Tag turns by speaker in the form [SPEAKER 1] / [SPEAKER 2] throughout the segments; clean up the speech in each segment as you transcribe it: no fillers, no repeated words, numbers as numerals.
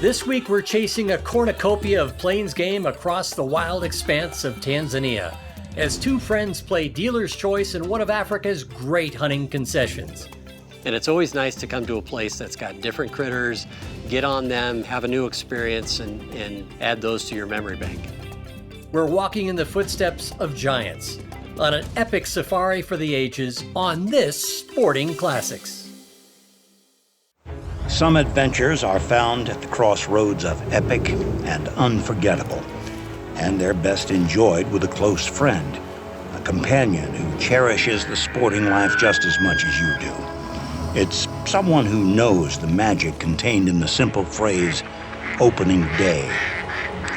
[SPEAKER 1] This week we're chasing a cornucopia of Plainsgame across the wild expanse of Tanzania as two friends play dealer's choice in one of Africa's great hunting concessions.
[SPEAKER 2] And it's always nice to come to a place that's got different critters, get on them, have a new experience, and add those to your memory bank.
[SPEAKER 1] We're walking in the footsteps of giants on an epic safari for the ages on this Sporting Classics.
[SPEAKER 3] Some adventures are found at the crossroads of epic and unforgettable, and they're best enjoyed with a close friend, a companion who cherishes the sporting life just as much as you do. It's someone who knows the magic contained in the simple phrase, opening day,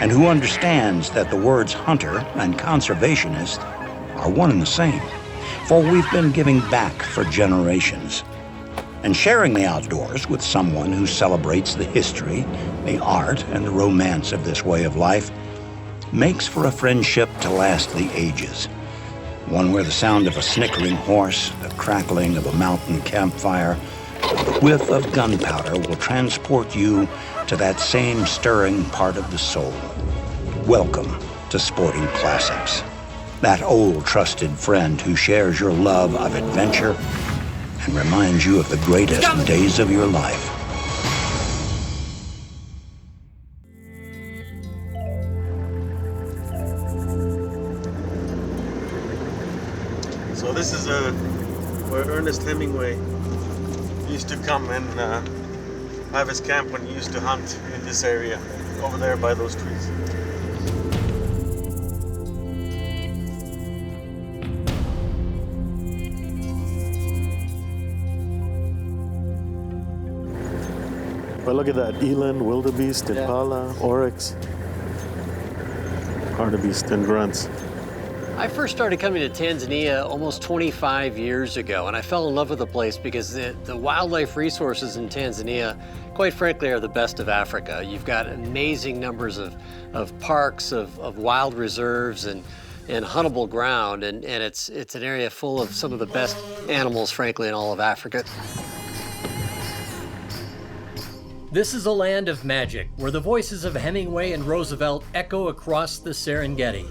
[SPEAKER 3] and who understands that the words hunter and conservationist are one and the same, for we've been giving back for generations. And sharing the outdoors with someone who celebrates the history, the art, and the romance of this way of life makes for a friendship to last the ages. One where the sound of a snickering horse, the crackling of a mountain campfire, the whiff of gunpowder will transport you to that same stirring part of the soul. Welcome to Sporting Classics. That old trusted friend who shares your love of adventure and reminds you of the greatest days of your life.
[SPEAKER 4] So this is where Ernest Hemingway used to come and have his camp when he used to hunt in this area, over there by those trees. But look at that, eland, wildebeest, impala, oryx, hartebeest, and grunts.
[SPEAKER 2] I first started coming to Tanzania almost 25 years ago, and I fell in love with the place because the wildlife resources in Tanzania, quite frankly, are the best of Africa. You've got amazing numbers of parks, of wild reserves, and huntable ground, and it's an area full of some of the best animals, frankly, in all of Africa.
[SPEAKER 1] This is a land of magic where the voices of Hemingway and Roosevelt echo across the Serengeti.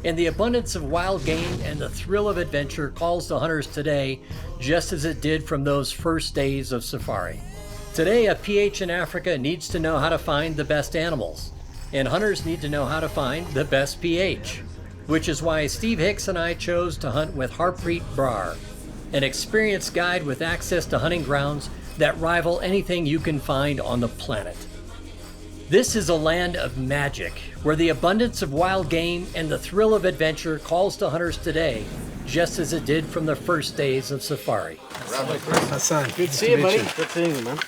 [SPEAKER 1] And the abundance of wild game and the thrill of adventure calls to hunters today, just as it did from those first days of safari. Today, a PH in Africa needs to know how to find the best animals, and hunters need to know how to find the best PH, which is why Steve Hicks and I chose to hunt with Harpreet Brar, an experienced guide with access to hunting grounds that rival anything you can find on the planet. This is a land of magic, where the abundance of wild game and the thrill of adventure calls to hunters today, just as it did from the first days of safari.
[SPEAKER 4] Hassan, good to see you, buddy. Good seeing you, man.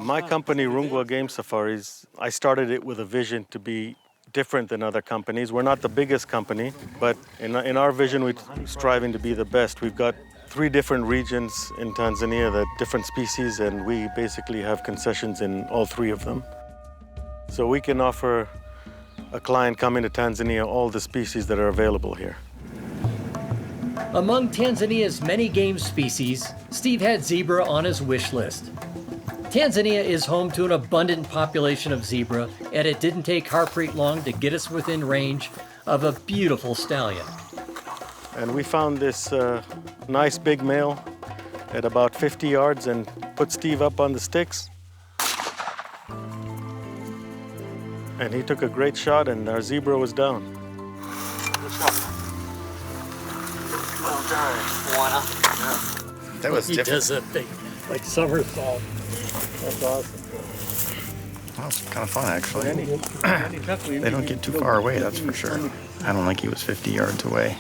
[SPEAKER 4] My company, Rungwa Game Safaris, I started it with a vision to be different than other companies. We're not the biggest company, but in our vision, we're striving to be the best. We've got 3 different regions in Tanzania, that different species, and we basically have concessions in all 3 of them. So we can offer a client coming to Tanzania all the species that are available here.
[SPEAKER 1] Among Tanzania's many game species, Steve had zebra on his wish list. Tanzania is home to an abundant population of zebra, and it didn't take Harpreet long to get us within range of a beautiful stallion.
[SPEAKER 4] And we found this nice big male at about 50 yards and put Steve up on the sticks. And he took a great shot, and our zebra was down. Good shot. Well done.
[SPEAKER 5] Yeah. That was different.
[SPEAKER 1] He does a big, like somersault. That's awesome.
[SPEAKER 5] That was kind of fun, actually. They don't get too far away, that's for sure. I don't think he was 50 yards away.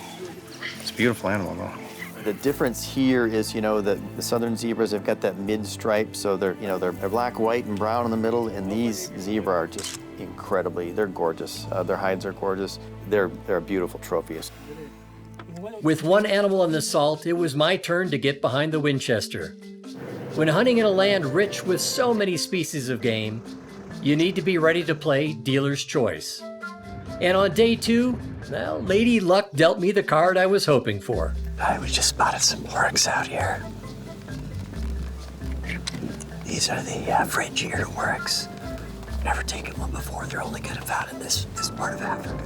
[SPEAKER 5] It's a beautiful animal, though.
[SPEAKER 6] The difference here is, the southern zebras have got that mid-stripe, so they're black, white, and brown in the middle, and these zebra are just they're gorgeous. Their hides are gorgeous. They're beautiful trophies.
[SPEAKER 1] With one animal in the salt, it was my turn to get behind the Winchester. When hunting in a land rich with so many species of game, you need to be ready to play dealer's choice. And on day 2, well, Lady Luck dealt me the card I was hoping for.
[SPEAKER 7] We just spotted some oryx out here. These are the fringe-eared oryx. never taken one before. They're only going to found in this part of Africa.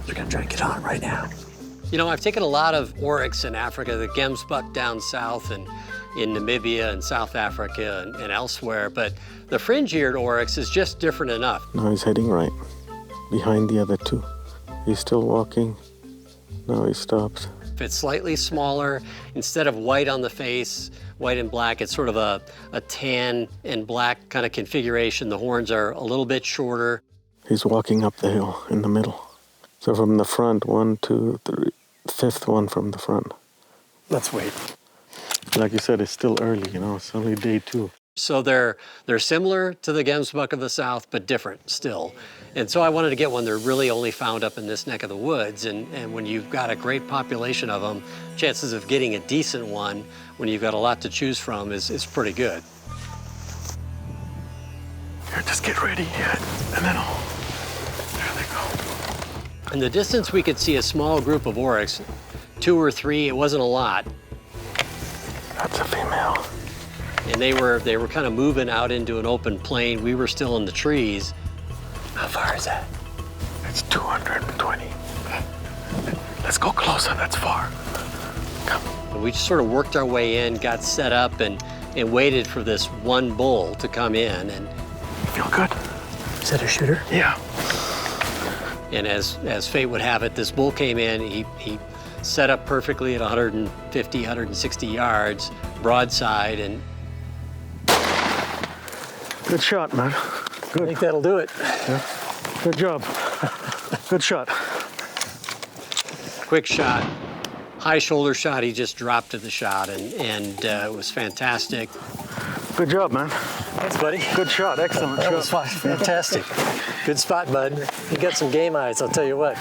[SPEAKER 7] They're going to try and get on right now.
[SPEAKER 2] You know, I've taken a lot of oryx in Africa, the gemsbuck down south and in Namibia and South Africa and elsewhere, but the fringe-eared oryx is just different enough.
[SPEAKER 8] Now he's heading right, behind the other two. He's still walking. Now he stops.
[SPEAKER 2] It's slightly smaller. Instead of white on the face, white and black, it's sort of a tan and black kind of configuration. The horns are a little bit shorter.
[SPEAKER 8] He's walking up the hill in the middle. So from the front, 1, 2, 3, fifth one from the front.
[SPEAKER 4] Let's wait. Like you said, it's still early, you know, it's only day 2.
[SPEAKER 2] So they're similar to the gemsbuck of the South, but different still. And so I wanted to get one they're really only found up in this neck of the woods. And when you've got a great population of them, chances of getting a decent one when you've got a lot to choose from is pretty good.
[SPEAKER 4] Here, just get ready, yeah, and then there they go.
[SPEAKER 2] In the distance, we could see a small group of oryx, 2 or 3. It wasn't a lot.
[SPEAKER 8] That's a female.
[SPEAKER 2] And they were kind of moving out into an open plain. We were still in the trees.
[SPEAKER 7] How far is that?
[SPEAKER 8] It's 220. Let's go closer, that's far. Come.
[SPEAKER 2] And we just sort of worked our way in, got set up, and waited for this one bull to come in. And
[SPEAKER 8] You feel good?
[SPEAKER 7] Is that a shooter?
[SPEAKER 8] Yeah.
[SPEAKER 2] And as fate would have it, this bull came in. He set up perfectly at 150, 160 yards, broadside, and
[SPEAKER 8] Good shot, man.
[SPEAKER 2] I
[SPEAKER 8] Good.
[SPEAKER 2] think that'll do it.
[SPEAKER 8] Yeah. Good job. Good shot.
[SPEAKER 2] Quick shot, high shoulder shot. He just dropped to the shot, and it was fantastic.
[SPEAKER 8] Good job, man.
[SPEAKER 7] Thanks, buddy.
[SPEAKER 8] Good shot. Excellent
[SPEAKER 7] That
[SPEAKER 8] shot.
[SPEAKER 7] was fun. Fantastic. Good spot, bud. You got some game eyes, I'll tell you what.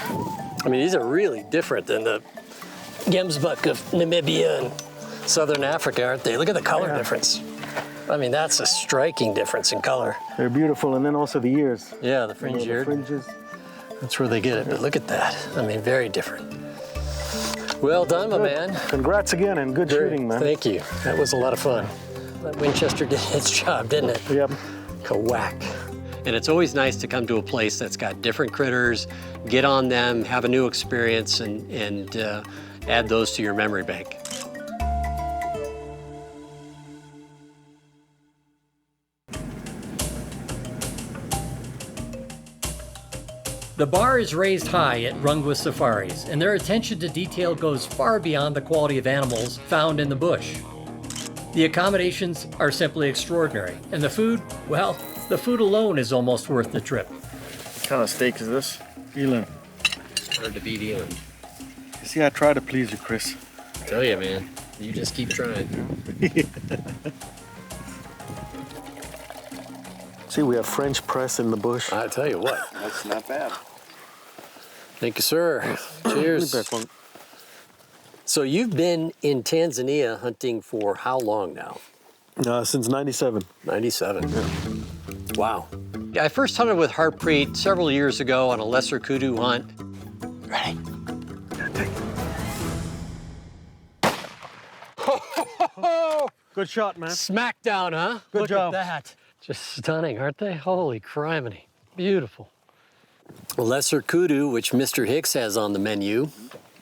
[SPEAKER 7] I mean, these are really different than the gemsbuck of Namibia and Southern Africa, aren't they? Look at the color difference. I mean, that's a striking difference in color.
[SPEAKER 8] They're beautiful, and then also the ears.
[SPEAKER 7] Yeah, the
[SPEAKER 8] You know,
[SPEAKER 7] fringe
[SPEAKER 8] the
[SPEAKER 7] ear.
[SPEAKER 8] fringes.
[SPEAKER 7] That's where they get it. But look at that. I mean, very different. Well done, my man.
[SPEAKER 8] Congrats again, and good shooting, man.
[SPEAKER 7] Thank you. That was a lot of fun. That Winchester did its job, didn't it?
[SPEAKER 8] Yep.
[SPEAKER 7] Ka-whack.
[SPEAKER 2] And it's always nice to come to a place that's got different critters, get on them, have a new experience, and add those to your memory bank.
[SPEAKER 1] The bar is raised high at Rungwa Safaris, and their attention to detail goes far beyond the quality of animals found in the bush. The accommodations are simply extraordinary, and the food, well, the food alone is almost worth the trip.
[SPEAKER 8] What kind of steak is this? Elan.
[SPEAKER 7] Hard to beat Elon.
[SPEAKER 8] You see, I try to please you, Chris.
[SPEAKER 7] I tell you, man. You just keep trying.
[SPEAKER 8] See, we have French press in the bush.
[SPEAKER 7] I tell you what.
[SPEAKER 5] That's not bad.
[SPEAKER 7] Thank you, sir. Cheers.
[SPEAKER 8] Back one.
[SPEAKER 7] So you've been in Tanzania hunting for how long now?
[SPEAKER 8] Since 97.
[SPEAKER 7] 97.
[SPEAKER 8] Yeah.
[SPEAKER 7] Wow.
[SPEAKER 2] I first hunted with Harpreet several years ago on a lesser kudu hunt.
[SPEAKER 7] Ready?
[SPEAKER 8] Good shot, man.
[SPEAKER 2] Smackdown, huh?
[SPEAKER 8] Good
[SPEAKER 2] Look
[SPEAKER 8] job.
[SPEAKER 2] at that.
[SPEAKER 7] Just stunning, aren't they? Holy criminy. Beautiful. Lesser kudu, which Mr. Hicks has on the menu.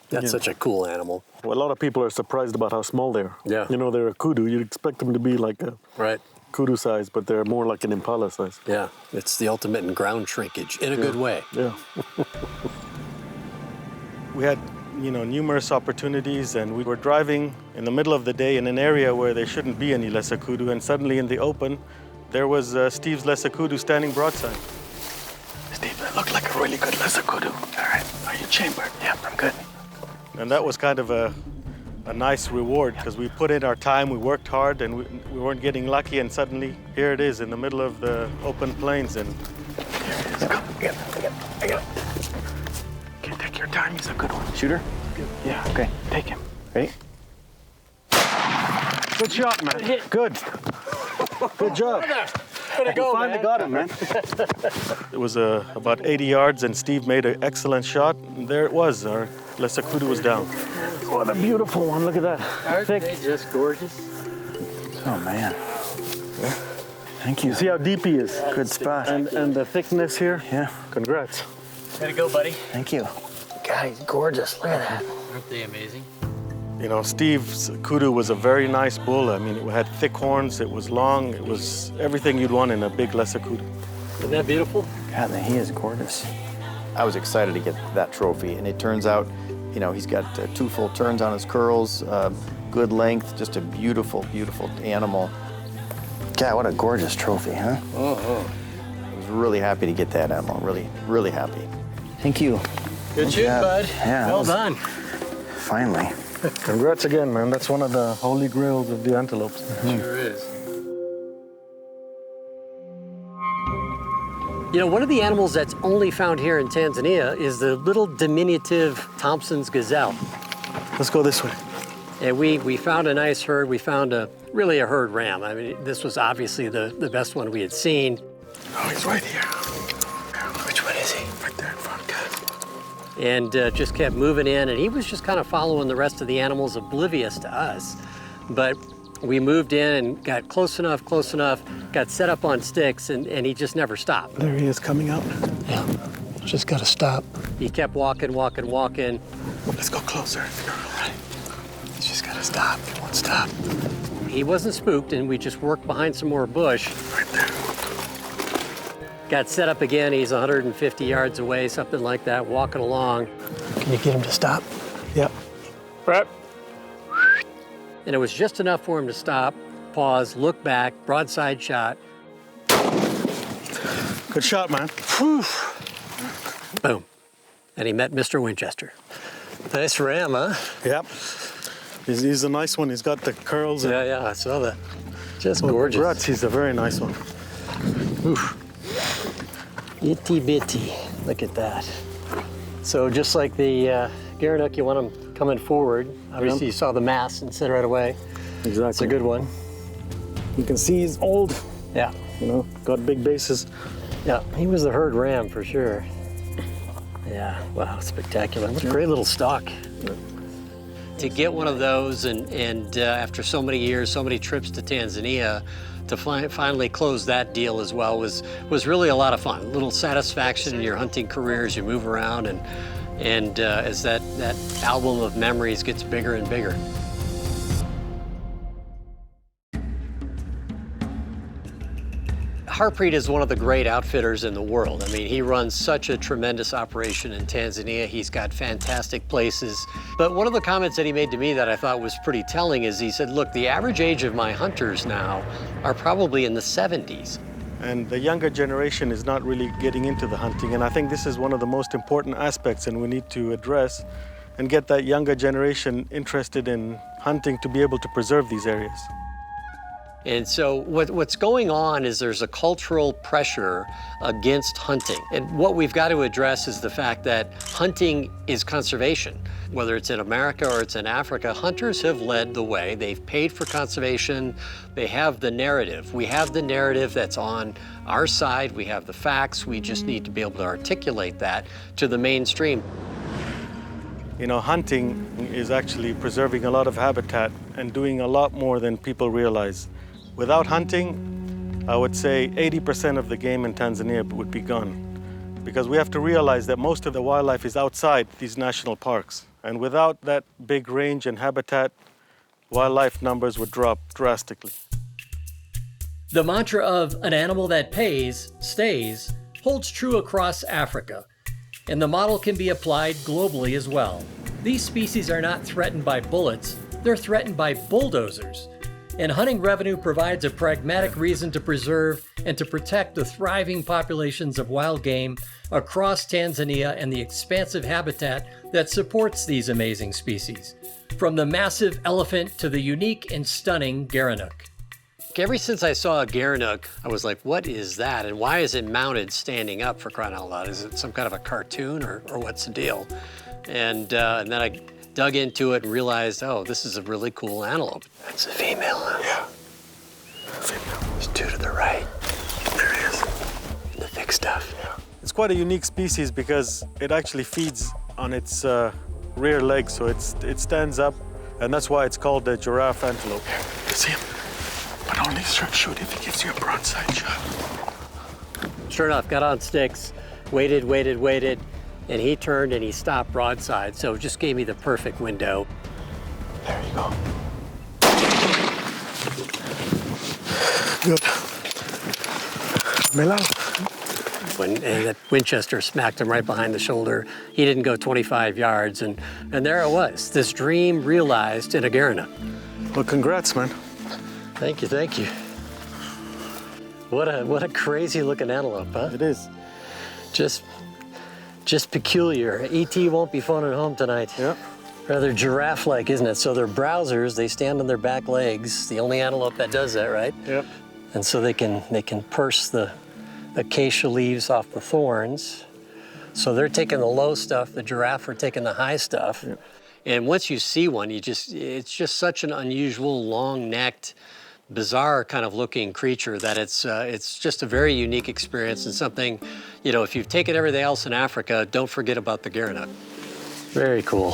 [SPEAKER 7] That's such a cool animal.
[SPEAKER 8] Well, a lot of people are surprised about how small they are.
[SPEAKER 7] Yeah.
[SPEAKER 8] You know, they're a kudu. You'd expect them to be like a
[SPEAKER 7] Right.
[SPEAKER 8] kudu size, but they're more like an impala size.
[SPEAKER 7] Yeah. It's the ultimate in ground shrinkage in a good way.
[SPEAKER 8] Yeah.
[SPEAKER 4] We had, numerous opportunities, and we were driving in the middle of the day in an area where there shouldn't be any lesser kudu, and suddenly in the open, there was Steve's lesser kudu standing broadside.
[SPEAKER 8] Steve, that looked like a really good lesser kudu. All right. Are you chambered? Yeah, I'm good.
[SPEAKER 4] And that was kind of a nice reward, because we put in our time, we worked hard, and we weren't getting lucky, and suddenly here it is in the middle of the open plains. And
[SPEAKER 8] Here it is. Come. I got it. Okay, take your time. He's a good one. Shooter? Good. Yeah, okay. Take him. Ready? Good shot, man. Good. Good job.
[SPEAKER 7] Way to go,
[SPEAKER 8] Finally
[SPEAKER 7] man.
[SPEAKER 8] got him, man.
[SPEAKER 4] it was about 80 yards, and Steve made an excellent shot. And there it was, our lesser kudu was down.
[SPEAKER 8] What a beautiful one. Look at that.
[SPEAKER 7] Aren't
[SPEAKER 8] Thick.
[SPEAKER 7] they just gorgeous?
[SPEAKER 8] Oh, man. Thank you.
[SPEAKER 4] You see how deep he is?
[SPEAKER 8] Good spot.
[SPEAKER 4] And the thickness here?
[SPEAKER 8] Yeah.
[SPEAKER 4] Congrats.
[SPEAKER 7] Way to go, buddy.
[SPEAKER 8] Thank you.
[SPEAKER 7] God, he's gorgeous. Look at that.
[SPEAKER 1] Aren't they amazing?
[SPEAKER 4] You know, Steve's kudu was a very nice bull. I mean, it had thick horns, it was long, it was everything you'd want in a big lesser kudu.
[SPEAKER 7] Isn't that beautiful?
[SPEAKER 8] God, he is gorgeous.
[SPEAKER 6] I was excited to get that trophy, and it turns out, you know, he's got 2 full turns on his curls, good length, just a beautiful, beautiful animal.
[SPEAKER 8] God, what a gorgeous trophy, huh?
[SPEAKER 6] I was really happy to get that animal, really, really happy.
[SPEAKER 8] Thank you.
[SPEAKER 7] Good shoot,
[SPEAKER 8] job.
[SPEAKER 7] bud.
[SPEAKER 8] Yeah,
[SPEAKER 7] Well done.
[SPEAKER 8] Finally.
[SPEAKER 4] Congrats again, man. That's one of the holy grails of the antelopes.
[SPEAKER 7] Sure is. You know, one of the animals that's only found here in Tanzania is the little diminutive Thompson's gazelle.
[SPEAKER 4] Let's go this way.
[SPEAKER 7] And we found a nice herd. We found really a herd ram. I mean, this was obviously the best one we had seen.
[SPEAKER 8] Oh, he's right here. Which one is he? Right there in front, good.
[SPEAKER 7] And just kept moving in, and he was just kind of following the rest of the animals, oblivious to us. But we moved in and got close enough, got set up on sticks, and he just never stopped.
[SPEAKER 8] There he is coming out.
[SPEAKER 7] Yeah, just gotta stop. He kept walking.
[SPEAKER 8] Let's go closer. You're all right. He's just gotta stop. He won't stop.
[SPEAKER 7] He wasn't spooked, and we just worked behind some more bush.
[SPEAKER 8] Right there.
[SPEAKER 7] Got set up again. He's 150 yards away, something like that, walking along. Can you get him to stop?
[SPEAKER 8] Yep.
[SPEAKER 7] Right. And it was just enough for him to stop, pause, look back, broadside shot.
[SPEAKER 4] Good shot, man.
[SPEAKER 7] Whew. Boom. And he met Mr. Winchester. Nice ram, huh?
[SPEAKER 4] Yep. He's a nice one. He's got the curls. And
[SPEAKER 7] Yeah, I saw that. Just gorgeous.
[SPEAKER 4] Congrats, he's a very nice one.
[SPEAKER 7] Oof. Itty bitty. Look at that. So just like the Garanuk, you want them coming forward. Obviously, you saw the mass and said right away.
[SPEAKER 4] Exactly.
[SPEAKER 7] It's a good one.
[SPEAKER 4] You can see he's old,
[SPEAKER 7] Yeah.
[SPEAKER 4] you know, got big bases.
[SPEAKER 7] Yeah, he was the herd ram for sure. Yeah, wow, spectacular. What a great little stock. To get one of those and after so many years, so many trips to Tanzania, to finally close that deal as well was really a lot of fun. A little satisfaction in your hunting career as you move around and as that album of memories gets bigger and bigger. Harpreet is one of the great outfitters in the world. I mean, he runs such a tremendous operation in Tanzania. He's got fantastic places. But one of the comments that he made to me that I thought was pretty telling is he said, look, the average age of my hunters now are probably in the 70s.
[SPEAKER 4] And the younger generation is not really getting into the hunting. And I think this is one of the most important aspects, and we need to address and get that younger generation interested in hunting to be able to preserve these areas.
[SPEAKER 7] And so what's going on is there's a cultural pressure against hunting. And what we've got to address is the fact that hunting is conservation. Whether it's in America or it's in Africa, hunters have led the way. They've paid for conservation. They have the narrative. We have the narrative that's on our side. We have the facts. We just need to be able to articulate that to the mainstream.
[SPEAKER 4] You know, hunting is actually preserving a lot of habitat and doing a lot more than people realize. Without hunting, I would say 80% of the game in Tanzania would be gone. Because we have to realize that most of the wildlife is outside these national parks. And without that big range and habitat, wildlife numbers would drop drastically.
[SPEAKER 1] The mantra of an animal that pays, stays, holds true across Africa. And the model can be applied globally as well. These species are not threatened by bullets, they're threatened by bulldozers. And hunting revenue provides a pragmatic reason to preserve and to protect the thriving populations of wild game across Tanzania and the expansive habitat that supports these amazing species, from the massive elephant to the unique and stunning Garanuk.
[SPEAKER 7] Ever since I saw a Garanuk, I was like, what is that? And why is it mounted standing up, for crying out loud? Is it some kind of a cartoon or what's the deal? And then I dug into it and realized, oh, this is a really cool antelope. That's a female, huh?
[SPEAKER 8] Yeah. Female.
[SPEAKER 7] There's two to the right.
[SPEAKER 8] There he is.
[SPEAKER 7] The thick stuff.
[SPEAKER 8] Yeah.
[SPEAKER 4] It's quite a unique species because it actually feeds on its rear legs, so it stands up, and that's why it's called the giraffe antelope.
[SPEAKER 8] You see him? Put can only shoot if he gives you a broadside shot.
[SPEAKER 2] Sure enough, got on sticks, waited, and he turned and he stopped broadside, so it just gave me the perfect window.
[SPEAKER 8] There you go. Good. Melao.
[SPEAKER 2] And that Winchester smacked him right behind the shoulder. He didn't go 25 yards, and there it was, this dream realized in a Guarana.
[SPEAKER 4] Well, congrats, man.
[SPEAKER 2] Thank you, thank you. What a crazy looking antelope, huh?
[SPEAKER 4] It is.
[SPEAKER 2] Just peculiar. ET won't be phoning home tonight.
[SPEAKER 4] Yeah.
[SPEAKER 2] Rather giraffe-like, isn't it? So they're browsers, they stand on their back legs. The only antelope that does that, right?
[SPEAKER 4] Yep.
[SPEAKER 2] And so they can purse the acacia leaves off the thorns. So they're taking the low stuff, the giraffe are taking the high stuff.
[SPEAKER 4] Yep.
[SPEAKER 2] And once you see one, it's just such an unusual, long-necked, bizarre kind of looking creature that it's just a very unique experience and something, you know, if you've taken everything else in Africa, don't forget about the Guarana. Very cool.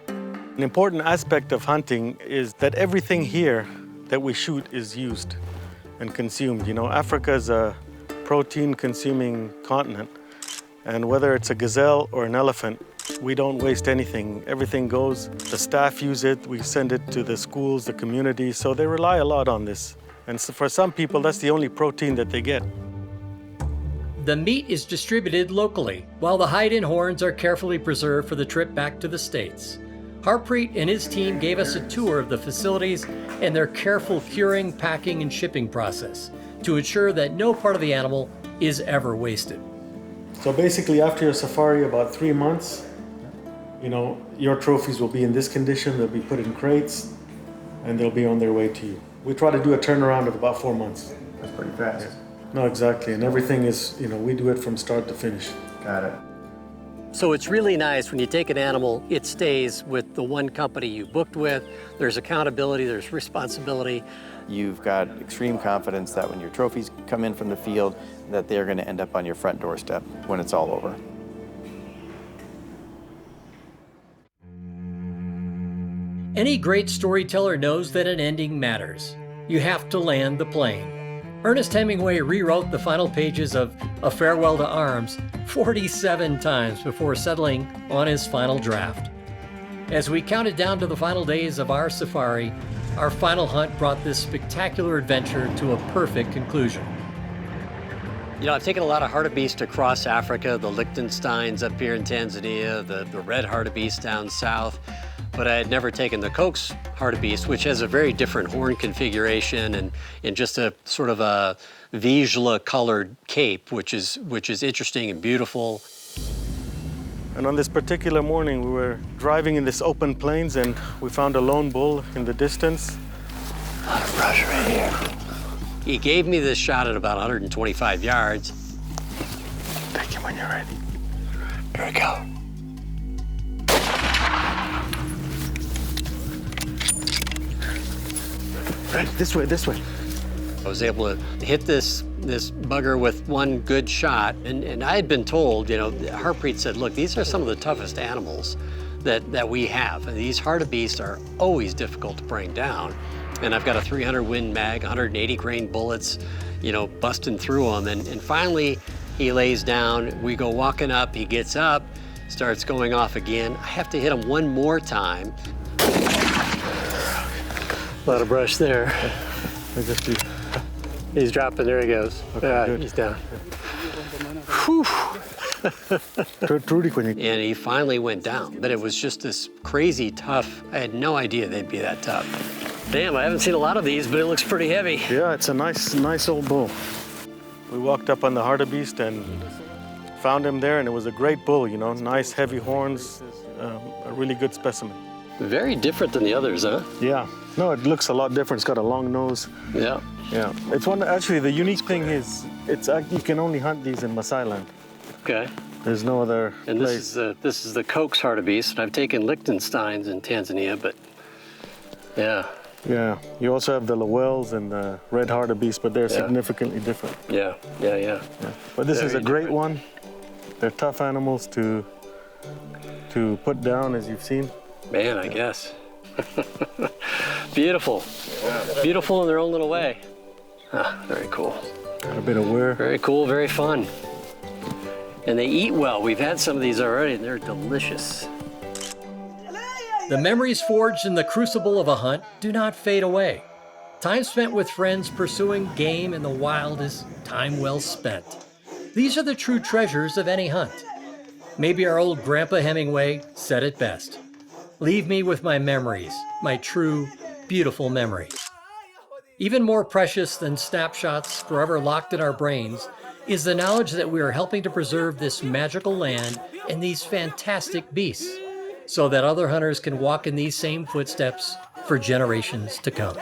[SPEAKER 4] An important aspect of hunting is that everything here that we shoot is used and consumed. You know, Africa is a protein-consuming continent, and whether it's a gazelle or an elephant, we don't waste anything. Everything goes. The staff use it. We send it to the schools, the community, so they rely a lot on this. And so for some people, that's the only protein that they get.
[SPEAKER 1] The meat is distributed locally, while the hide and horns are carefully preserved for the trip back to the States. Harpreet and his team gave us a tour of the facilities and their careful curing, packing, and shipping process to ensure that no part of the animal is ever wasted.
[SPEAKER 4] So basically, after your safari, about 3 months, you know, your trophies will be in this condition. They'll be put in crates, and they'll be on their way to you. We try to do a turnaround of about 4 months.
[SPEAKER 5] That's pretty fast.
[SPEAKER 4] No, exactly. And everything is, you know, we do it from start to finish.
[SPEAKER 5] Got it.
[SPEAKER 2] So it's really nice when you take an animal, it stays with the one company you booked with. There's accountability, there's responsibility.
[SPEAKER 6] You've got extreme confidence that when your trophies come in from the field, that they're going to end up on your front doorstep when it's all over.
[SPEAKER 1] Any great storyteller knows that an ending matters. You have to land the plane. Ernest Hemingway rewrote the final pages of A Farewell to Arms 47 times before settling on his final draft. As we counted down to the final days of our safari, our final hunt brought this spectacular adventure to a perfect conclusion.
[SPEAKER 2] You know, I've taken a lot of hartebeest across Africa, the Liechtensteins up here in Tanzania, the red hartebeest down south, but I had never taken the Koch's hartebeest, which has a very different horn configuration and just a sort of a Vizsla colored cape, which is interesting and beautiful.
[SPEAKER 4] And on this particular morning, we were driving in this open plains, and we found a lone bull in the distance.
[SPEAKER 8] A lot of brush right here.
[SPEAKER 2] He gave me this shot at about 125 yards.
[SPEAKER 8] Take him when you're ready. Here we go. Right, this way, this way.
[SPEAKER 2] I was able to hit this bugger with one good shot, and I had been told, you know, Harpreet said, look, these are some of the toughest animals that we have. And these hartebeest are always difficult to bring down. And I've got a 300 Win Mag, 180 grain bullets, you know, busting through them. And finally, he lays down, we go walking up, he gets up, starts going off again. I have to hit him one more time. A lot of brush there. He's dropping, there he goes.
[SPEAKER 4] Okay,
[SPEAKER 2] he's down. And he finally went down, but it was just this crazy tough. I had no idea they'd be that tough. Damn, I haven't seen a lot of these, but it looks pretty heavy.
[SPEAKER 4] Yeah, it's a nice old bull. We walked up on the hartebeest and found him there, and it was a great bull, you know, nice heavy horns, a really good specimen.
[SPEAKER 2] Very different than the others, huh?
[SPEAKER 4] Yeah, no, it looks a lot different. It's got a long nose.
[SPEAKER 2] Yeah.
[SPEAKER 4] Yeah, it's one. Actually, the unique thing is, you can only hunt these in Maasai land.
[SPEAKER 2] Okay.
[SPEAKER 4] There's no other
[SPEAKER 2] And
[SPEAKER 4] place.
[SPEAKER 2] this is the Koch's hartebeest, and I've taken Liechtensteins in Tanzania, but yeah.
[SPEAKER 4] Yeah, you also have the Lowells and the red hartebeest, but they're significantly different.
[SPEAKER 2] Yeah.
[SPEAKER 4] But this is a
[SPEAKER 2] Very
[SPEAKER 4] great
[SPEAKER 2] different.
[SPEAKER 4] one. They're tough animals to put down, as you've seen.
[SPEAKER 2] Man, I guess.
[SPEAKER 7] Beautiful. Beautiful in their own little way. Ah, very cool.
[SPEAKER 4] Got a bit of wear.
[SPEAKER 7] Very cool, very fun. And they eat well. We've had some of these already, and they're delicious.
[SPEAKER 1] The memories forged in the crucible of a hunt do not fade away. Time spent with friends pursuing game in the wild is time well spent. These are the true treasures of any hunt. Maybe our old Grandpa Hemingway said it best. Leave me with my memories, my true, beautiful memories. Even more precious than snapshots forever locked in our brains is the knowledge that we are helping to preserve this magical land and these fantastic beasts, so that other hunters can walk in these same footsteps for generations to come.